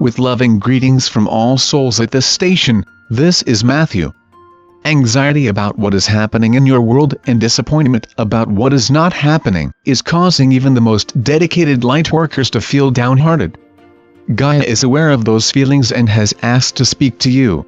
With loving greetings from all souls at this station, this is Matthew. Anxiety about what is happening in your world and disappointment about what is not happening is causing even the most dedicated light workers to feel downhearted. Gaia is aware of those feelings and has asked to speak to you.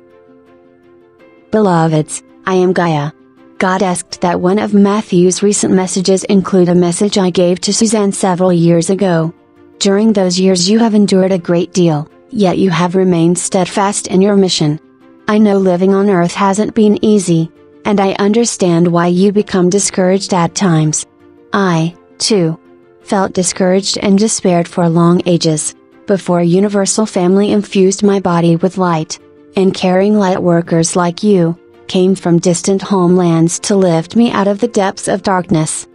Beloveds, I am Gaia. God asked that one of Matthew's recent messages include a message I gave to Suzanne several years ago. During those years you have endured a great deal, yet you have remained steadfast in your mission. I know living on Earth hasn't been easy, and I understand why you become discouraged at times. I, too, felt discouraged and despaired for long ages, before a universal family infused my body with light, and caring light workers like you came from distant homelands to lift me out of the depths of darkness.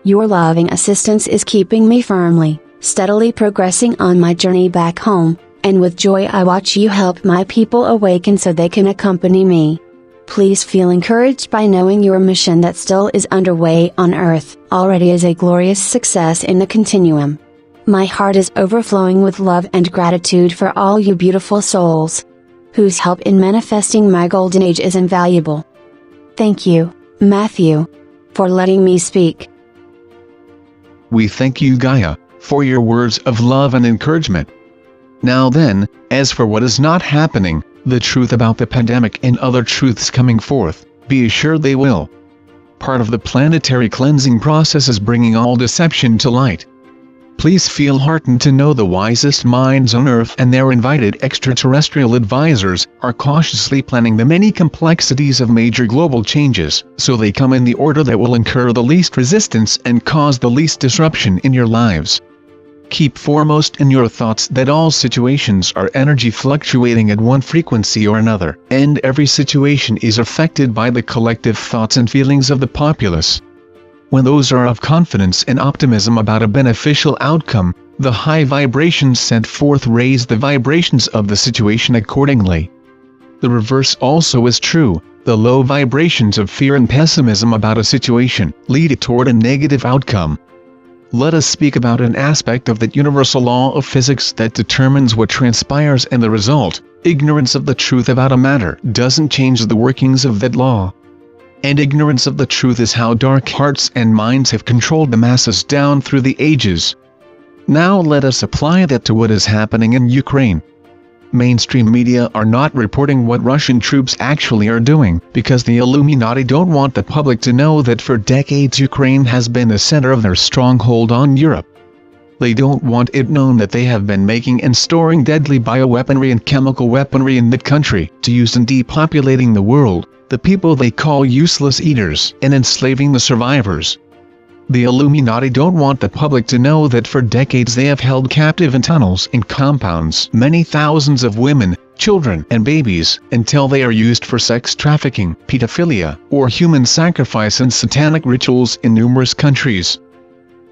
Your loving assistance is keeping me firmly, steadily progressing on my journey back home, and with joy I watch you help my people awaken so they can accompany me. Please feel encouraged by knowing your mission that still is underway on Earth already is a glorious success in the continuum. My heart is overflowing with love and gratitude for all you beautiful souls, whose help in manifesting my golden age is invaluable. Thank you, Matthew, for letting me speak. We thank you, Gaia, for your words of love and encouragement. Now then, as for what is not happening, the truth about the pandemic and other truths coming forth, be assured they will. Part of the planetary cleansing process is bringing all deception to light. Please feel heartened to know the wisest minds on Earth and their invited extraterrestrial advisors are cautiously planning the many complexities of major global changes, so they come in the order that will incur the least resistance and cause the least disruption in your lives. Keep foremost in your thoughts that all situations are energy fluctuating at one frequency or another, and every situation is affected by the collective thoughts and feelings of the populace. When those are of confidence and optimism about a beneficial outcome, the high vibrations sent forth raise the vibrations of the situation accordingly. The reverse also is true. The low vibrations of fear and pessimism about a situation lead it toward a negative outcome. Let us speak about an aspect of that universal law of physics that determines what transpires and the result. Ignorance of the truth about a matter doesn't change the workings of that law. And ignorance of the truth is how dark hearts and minds have controlled the masses down through the ages. Now let us apply that to what is happening in Ukraine. Mainstream media are not reporting what Russian troops actually are doing, because the Illuminati don't want the public to know that for decades Ukraine has been the center of their stronghold on Europe. They don't want it known that they have been making and storing deadly bioweaponry and chemical weaponry in that country, to use in depopulating the world, the people they call useless eaters, and enslaving the survivors. The Illuminati don't want the public to know that for decades they have held captive in tunnels and compounds many thousands of women, children and babies, until they are used for sex trafficking, pedophilia, or human sacrifice and satanic rituals in numerous countries.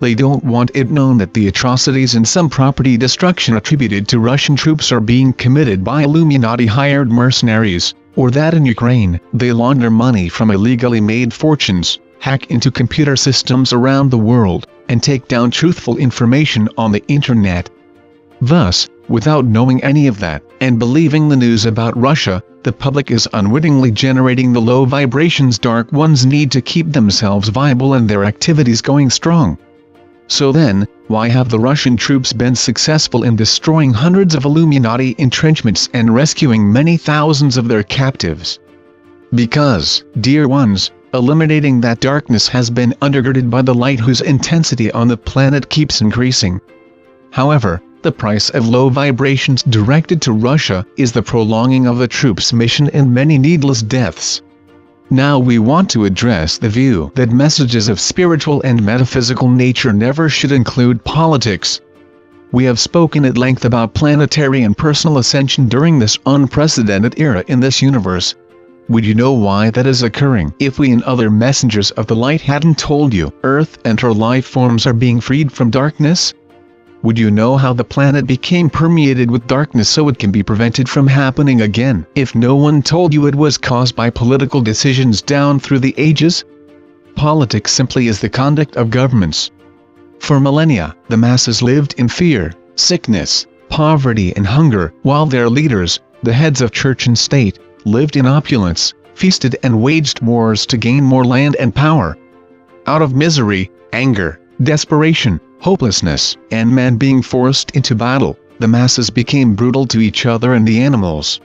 They don't want it known that the atrocities and some property destruction attributed to Russian troops are being committed by Illuminati-hired mercenaries, or that in Ukraine, they launder money from illegally made fortunes, hack into computer systems around the world, and take down truthful information on the internet. Thus, without knowing any of that, and believing the news about Russia, the public is unwittingly generating the low vibrations dark ones need to keep themselves viable and their activities going strong. So then, why have the Russian troops been successful in destroying hundreds of Illuminati entrenchments and rescuing many thousands of their captives? Because, dear ones, eliminating that darkness has been undergirded by the light whose intensity on the planet keeps increasing. However, the price of low vibrations directed to Russia is the prolonging of the troops' mission and many needless deaths. Now we want to address the view that messages of spiritual and metaphysical nature never should include politics. We have spoken at length about planetary and personal ascension during this unprecedented era in this universe. Would you know why that is occurring if we and other messengers of the light hadn't told you Earth and her life forms are being freed from darkness? Would you know how the planet became permeated with darkness so it can be prevented from happening again if no one told you it was caused by political decisions down through the ages? Politics simply is the conduct of governments. For millennia, the masses lived in fear, sickness, poverty and hunger, while their leaders, the heads of church and state, lived in opulence, feasted and waged wars to gain more land and power. Out of misery, anger, desperation, hopelessness, and man being forced into battle, the masses became brutal to each other and the animals.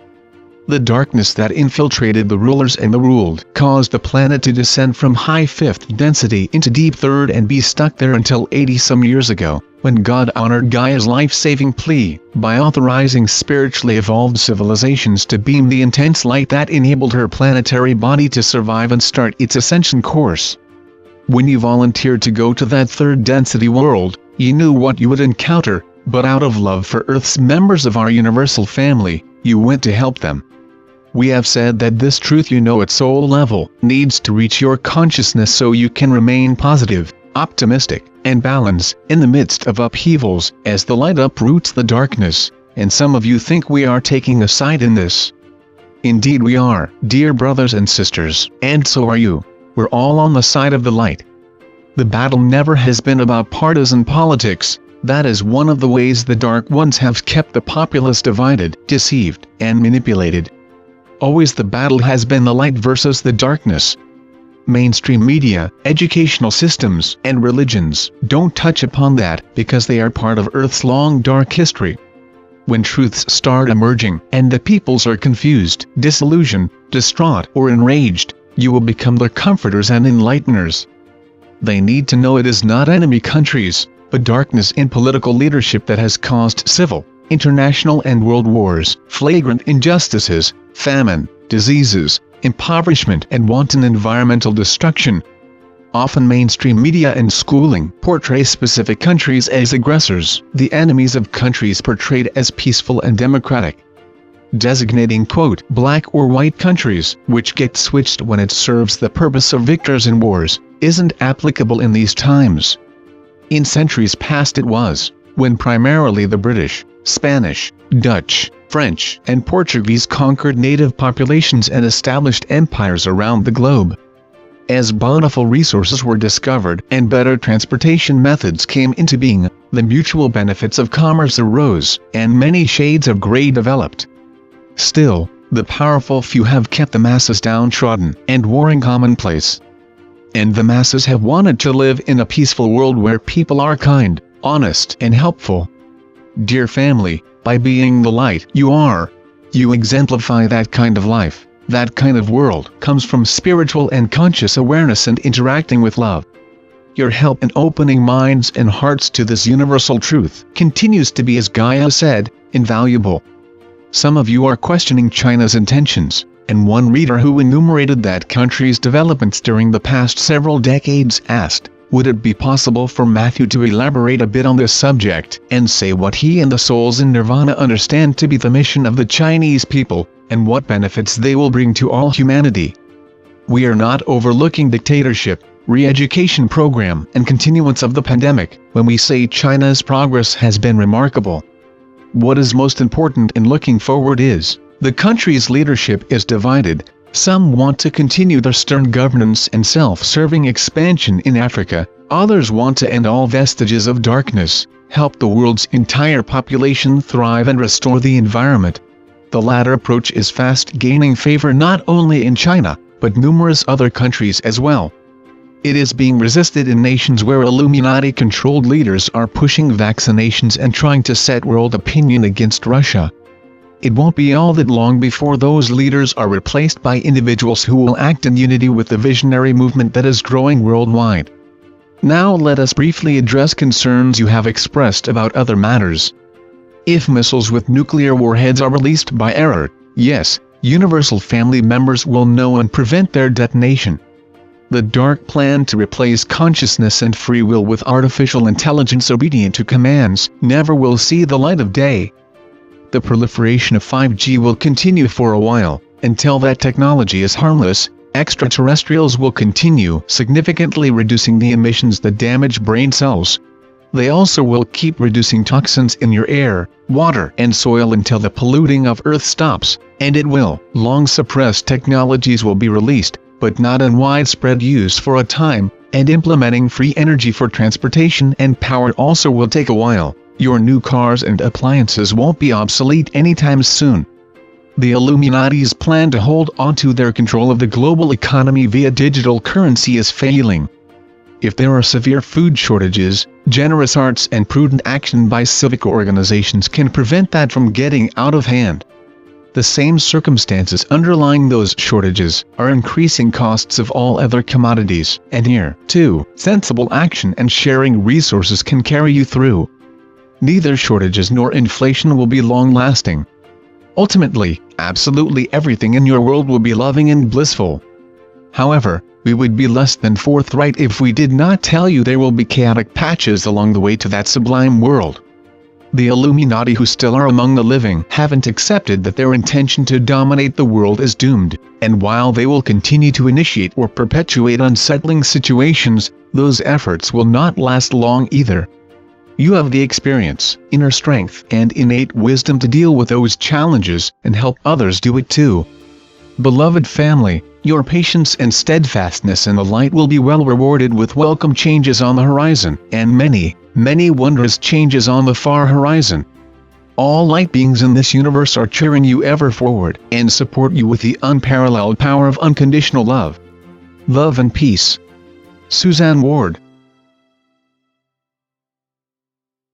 The darkness that infiltrated the rulers and the ruled caused the planet to descend from high 5th density into deep 3rd and be stuck there until 80-some years ago, when God honored Gaia's life-saving plea by authorizing spiritually evolved civilizations to beam the intense light that enabled her planetary body to survive and start its ascension course. When you volunteered to go to that 3rd density world, you knew what you would encounter, but out of love for Earth's members of our universal family, you went to help them. We have said that this truth you know at soul level needs to reach your consciousness so you can remain positive, optimistic, and balanced in the midst of upheavals as the light uproots the darkness, and some of you think we are taking a side in this. Indeed we are, dear brothers and sisters, and so are you. We're all on the side of the light. The battle never has been about partisan politics. That is one of the ways the Dark Ones have kept the populace divided, deceived, and manipulated. Always the battle has been the light versus the darkness. Mainstream media, educational systems, and religions don't touch upon that because they are part of Earth's long dark history. When truths start emerging, and the peoples are confused, disillusioned, distraught, or enraged, you will become their comforters and enlighteners. They need to know it is not enemy countries, but darkness in political leadership that has caused civil, international and world wars, flagrant injustices, famine, diseases, impoverishment and wanton environmental destruction. Often mainstream media and schooling portray specific countries as aggressors, the enemies of countries portrayed as peaceful and democratic. Designating quote, black or white countries, which get switched when it serves the purpose of victors in wars, isn't applicable in these times. In centuries past it was, when primarily the British, Spanish, Dutch, French, and Portuguese conquered native populations and established empires around the globe. As bountiful resources were discovered and better transportation methods came into being, the mutual benefits of commerce arose, and many shades of gray developed. Still, the powerful few have kept the masses downtrodden and warring commonplace. And the masses have wanted to live in a peaceful world where people are kind, honest, and helpful. Dear family, by being the light you are, you exemplify that kind of life. That kind of world comes from spiritual and conscious awareness and interacting with love. Your help in opening minds and hearts to this universal truth continues to be, as Gaia said, invaluable. Some of you are questioning China's intentions, and one reader who enumerated that country's developments during the past several decades asked, would it be possible for Matthew to elaborate a bit on this subject and say what he and the souls in Nirvana understand to be the mission of the Chinese people, and what benefits they will bring to all humanity? We are not overlooking dictatorship, re-education program, and continuance of the pandemic when we say China's progress has been remarkable. What is most important in looking forward is, the country's leadership is divided. Some want to continue their stern governance and self-serving expansion in Africa, others want to end all vestiges of darkness, help the world's entire population thrive and restore the environment. The latter approach is fast gaining favor not only in China, but numerous other countries as well. It is being resisted in nations where Illuminati-controlled leaders are pushing vaccinations and trying to set world opinion against Russia. It won't be all that long before those leaders are replaced by individuals who will act in unity with the visionary movement that is growing worldwide. Now let us briefly address concerns you have expressed about other matters. If missiles with nuclear warheads are released by error, yes, universal family members will know and prevent their detonation. The dark plan to replace consciousness and free will with artificial intelligence obedient to commands never will see the light of day. The proliferation of 5G will continue for a while. Until that technology is harmless, extraterrestrials will continue significantly reducing the emissions that damage brain cells. They also will keep reducing toxins in your air, water, and soil until the polluting of Earth stops, and it will. Long-suppressed technologies will be released, but not in widespread use for a time, and implementing free energy for transportation and power also will take a while. Your new cars and appliances won't be obsolete anytime soon. The Illuminati's plan to hold onto their control of the global economy via digital currency is failing. If there are severe food shortages, generous arts and prudent action by civic organizations can prevent that from getting out of hand. The same circumstances underlying those shortages are increasing costs of all other commodities, and here, too, sensible action and sharing resources can carry you through. Neither shortages nor inflation will be long-lasting. Ultimately, absolutely everything in your world will be loving and blissful. However, we would be less than forthright if we did not tell you there will be chaotic patches along the way to that sublime world. The Illuminati, who still are among the living, haven't accepted that their intention to dominate the world is doomed, and while they will continue to initiate or perpetuate unsettling situations, those efforts will not last long either. You have the experience, inner strength, and innate wisdom to deal with those challenges and help others do it too. Beloved family, your patience and steadfastness in the light will be well rewarded with welcome changes on the horizon, and many, many wondrous changes on the far horizon. All light beings in this universe are cheering you ever forward and support you with the unparalleled power of unconditional love. Love and peace. Suzanne Ward.